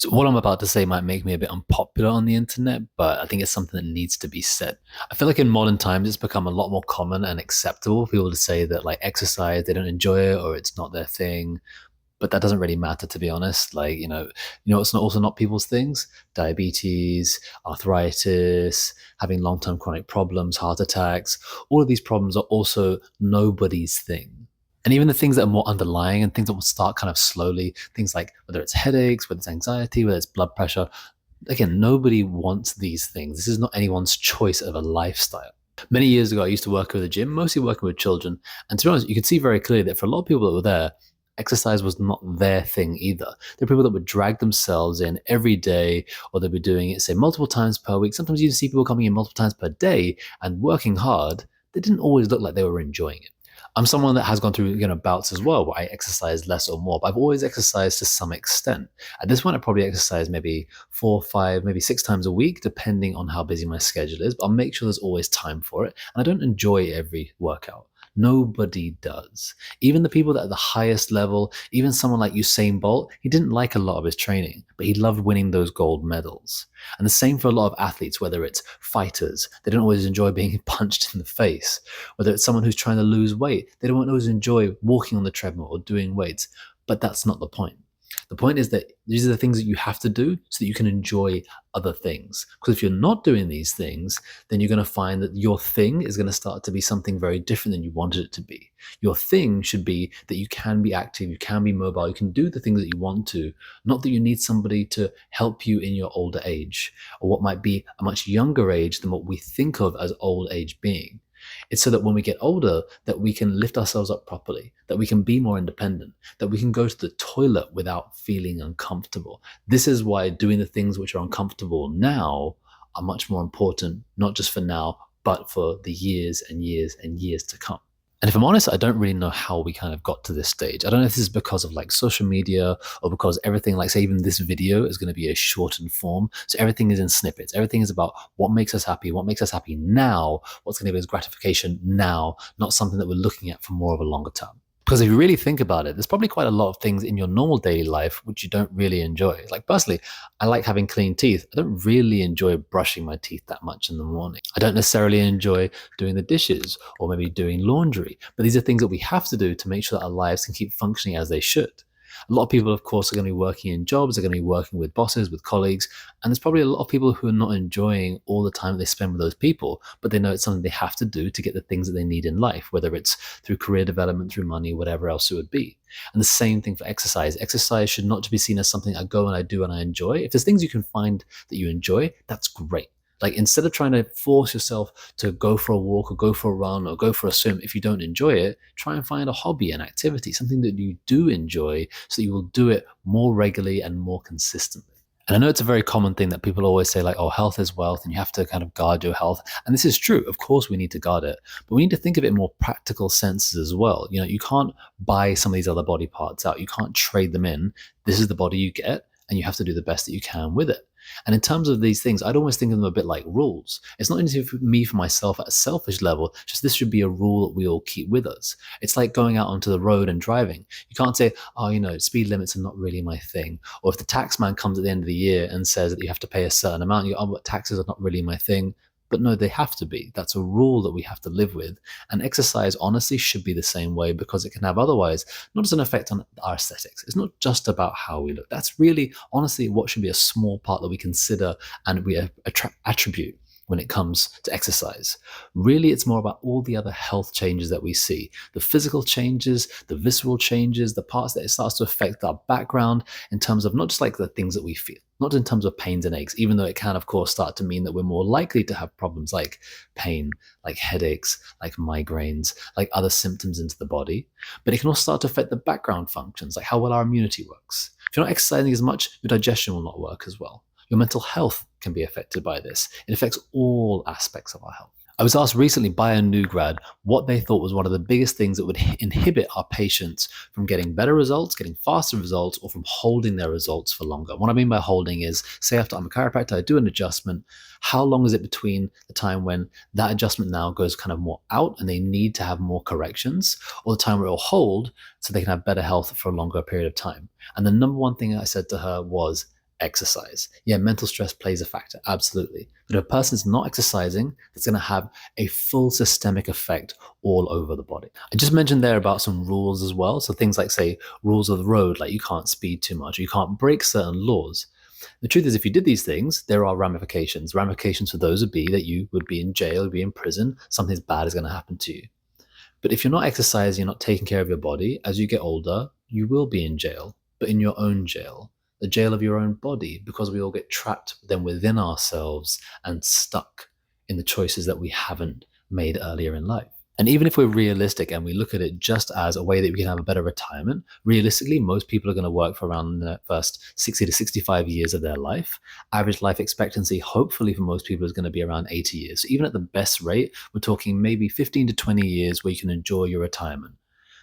So what I'm about to say might make me a bit unpopular on the internet, but I think it's something that needs to be said. I feel like in modern times, it's become a lot more common and acceptable for people to say that like exercise, they don't enjoy it or it's not their thing. But that doesn't really matter, to be honest. Like, it's not also not people's things. Diabetes, arthritis, having long-term chronic problems, heart attacks, all of these problems are also nobody's thing. And even the things that are more underlying and things that will start kind of slowly, things like whether it's headaches, whether it's anxiety, whether it's blood pressure, again, nobody wants these things. This is not anyone's choice of a lifestyle. Many years ago, I used to work with a gym, mostly working with children. And to be honest, you could see very clearly that for a lot of people that were there, exercise was not their thing either. There were people that would drag themselves in every day, or they'd be doing it, say, multiple times per week. Sometimes you see people coming in multiple times per day and working hard. They didn't always look like they were enjoying it. I'm someone that has gone through, bouts as well where I exercise less or more, but I've always exercised to some extent. At this point, I probably exercise maybe 4, 5, maybe 6 times a week, depending on how busy my schedule is. But I'll make sure there's always time for it. And I don't enjoy every workout. Nobody does. Even the people that are at the highest level, even someone like Usain Bolt, he didn't like a lot of his training, but he loved winning those gold medals. And the same for a lot of athletes, whether it's fighters, they don't always enjoy being punched in the face. Whether it's someone who's trying to lose weight, they don't always enjoy walking on the treadmill or doing weights. But that's not the point. The point is that these are the things that you have to do so that you can enjoy other things. Because if you're not doing these things, then you're going to find that your thing is going to start to be something very different than you wanted it to be. Your thing should be that you can be active, you can be mobile, you can do the things that you want to, not that you need somebody to help you in your older age, or what might be a much younger age than what we think of as old age being. It's so that when we get older, that we can lift ourselves up properly, that we can be more independent, that we can go to the toilet without feeling uncomfortable. This is why doing the things which are uncomfortable now are much more important, not just for now, but for the years and years and years to come. And if I'm honest, I don't really know how we kind of got to this stage. I don't know if this is because of like social media or because everything, like say even this video is going to be a shortened form. So everything is in snippets. Everything is about what makes us happy now, what's going to give us gratification now, not something that we're looking at for more of a longer term. Because if you really think about it, there's probably quite a lot of things in your normal daily life which you don't really enjoy. Like personally, I like having clean teeth. I don't really enjoy brushing my teeth that much in the morning. I don't necessarily enjoy doing the dishes or maybe doing laundry. But these are things that we have to do to make sure that our lives can keep functioning as they should. A lot of people, of course, are going to be working in jobs, they're going to be working with bosses, with colleagues, and there's probably a lot of people who are not enjoying all the time they spend with those people, but they know it's something they have to do to get the things that they need in life, whether it's through career development, through money, whatever else it would be. And the same thing for exercise. Exercise should not just be seen as something I go and I do and I enjoy. If there's things you can find that you enjoy, that's great. Like instead of trying to force yourself to go for a walk or go for a run or go for a swim, if you don't enjoy it, try and find a hobby, an activity, something that you do enjoy so that you will do it more regularly and more consistently. And I know it's a very common thing that people always say like, oh, health is wealth and you have to kind of guard your health. And this is true. Of course, we need to guard it, but we need to think of it in more practical senses as well. You can't buy some of these other body parts out. You can't trade them in. This is the body you get and you have to do the best that you can with it. And in terms of these things, I'd almost think of them a bit like rules. It's not only for me, for myself at a selfish level, just this should be a rule that we all keep with us. It's like going out onto the road and driving. You can't say, oh, speed limits are not really my thing. Or if the tax man comes at the end of the year and says that you have to pay a certain amount, you go, oh, but taxes are not really my thing. But no, they have to be. That's a rule that we have to live with. And exercise, honestly, should be the same way because it can have otherwise not just an effect on our aesthetics. It's not just about how we look. That's really, honestly, what should be a small part that we consider and we attribute when it comes to exercise. Really, it's more about all the other health changes that we see. The physical changes, the visceral changes, the parts that it starts to affect our background in terms of not just like the things that we feel, not in terms of pains and aches, even though it can, of course, start to mean that we're more likely to have problems like pain, like headaches, like migraines, like other symptoms into the body. But it can also start to affect the background functions, like how well our immunity works. If you're not exercising as much, your digestion will not work as well. Your mental health can be affected by this. It affects all aspects of our health. I was asked recently by a new grad what they thought was one of the biggest things that would inhibit our patients from getting better results, getting faster results, or from holding their results for longer. What I mean by holding is, say after I'm a chiropractor, I do an adjustment. How long is it between the time when that adjustment now goes kind of more out and they need to have more corrections, or the time where it'll hold so they can have better health for a longer period of time? And the number one thing I said to her was exercise. Yeah, mental stress plays a factor, absolutely. But if a person's not exercising, it's going to have a full systemic effect all over the body. I just mentioned there about some rules as well. So things like, say, rules of the road, like you can't speed too much, or you can't break certain laws. The truth is, if you did these things, there are ramifications. Ramifications for those would be that you would be in jail, be in prison, something bad is going to happen to you. But if you're not exercising, you're not taking care of your body, as you get older, you will be in jail, but in your own jail, the jail of your own body, because we all get trapped then within ourselves and stuck in the choices that we haven't made earlier in life. And even if we're realistic and we look at it just as a way that we can have a better retirement, realistically, most people are going to work for around the first 60 to 65 years of their life. Average life expectancy, hopefully for most people, is going to be around 80 years. So even at the best rate, we're talking maybe 15 to 20 years where you can enjoy your retirement.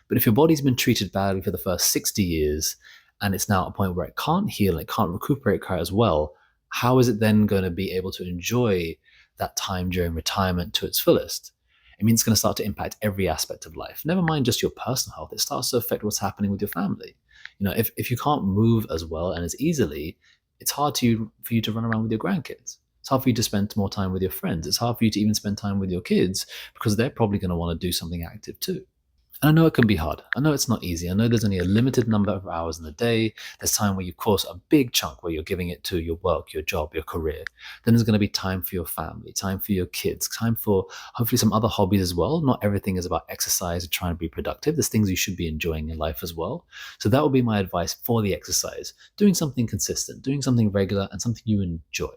But if your body's been treated badly for the first 60 years and it's now at a point where it can't heal and it can't recuperate quite as well, how is it then going to be able to enjoy that time during retirement to its fullest? It means it's going to start to impact every aspect of life. Never mind just your personal health. It starts to affect what's happening with your family. If you can't move as well and as easily, it's hard for you to run around with your grandkids. It's hard for you to spend more time with your friends. It's hard for you to even spend time with your kids because they're probably going to want to do something active too. And I know it can be hard. I know it's not easy. I know there's only a limited number of hours in the day. There's time where you, of course, a big chunk where you're giving it to your work, your job, your career. Then there's going to be time for your family, time for your kids, time for hopefully some other hobbies as well. Not everything is about exercise and trying to be productive. There's things you should be enjoying in life as well. So that would be my advice for the exercise. Doing something consistent, doing something regular, and something you enjoy.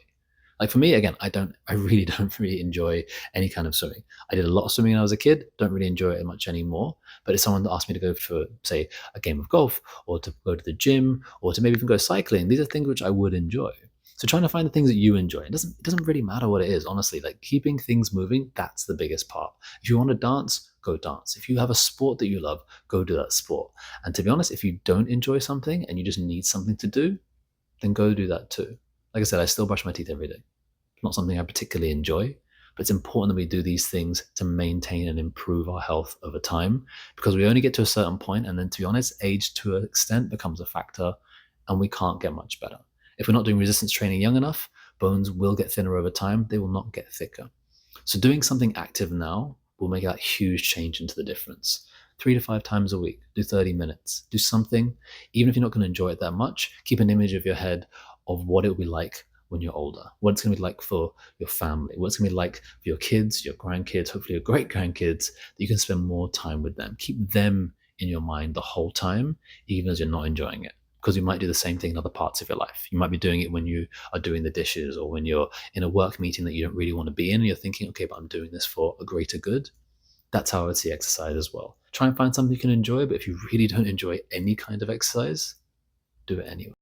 Like for me, again, I really don't really enjoy any kind of swimming. I did a lot of swimming when I was a kid, don't really enjoy it much anymore. But if someone asked me to go for, say, a game of golf or to go to the gym or to maybe even go cycling, these are things which I would enjoy. So trying to find the things that you enjoy. It doesn't really matter what it is, honestly. Like keeping things moving, that's the biggest part. If you want to dance, go dance. If you have a sport that you love, go do that sport. And to be honest, if you don't enjoy something and you just need something to do, then go do that too. Like I said, I still brush my teeth every day. It's not something I particularly enjoy, but it's important that we do these things to maintain and improve our health over time because we only get to a certain point, and then to be honest, age to an extent becomes a factor and we can't get much better. If we're not doing resistance training young enough, bones will get thinner over time. They will not get thicker. So doing something active now will make that huge change into the difference. 3 to 5 times a week, do 30 minutes, do something. Even if you're not going to enjoy it that much, keep an image of your head of what it will be like when you're older, what it's going to be like for your family, what it's going to be like for your kids, your grandkids, hopefully your great grandkids, that you can spend more time with them. Keep them in your mind the whole time, even as you're not enjoying it. Because you might do the same thing in other parts of your life. You might be doing it when you are doing the dishes or when you're in a work meeting that you don't really want to be in and you're thinking, okay, but I'm doing this for a greater good. That's how I would see exercise as well. Try and find something you can enjoy, but if you really don't enjoy any kind of exercise, do it anyway.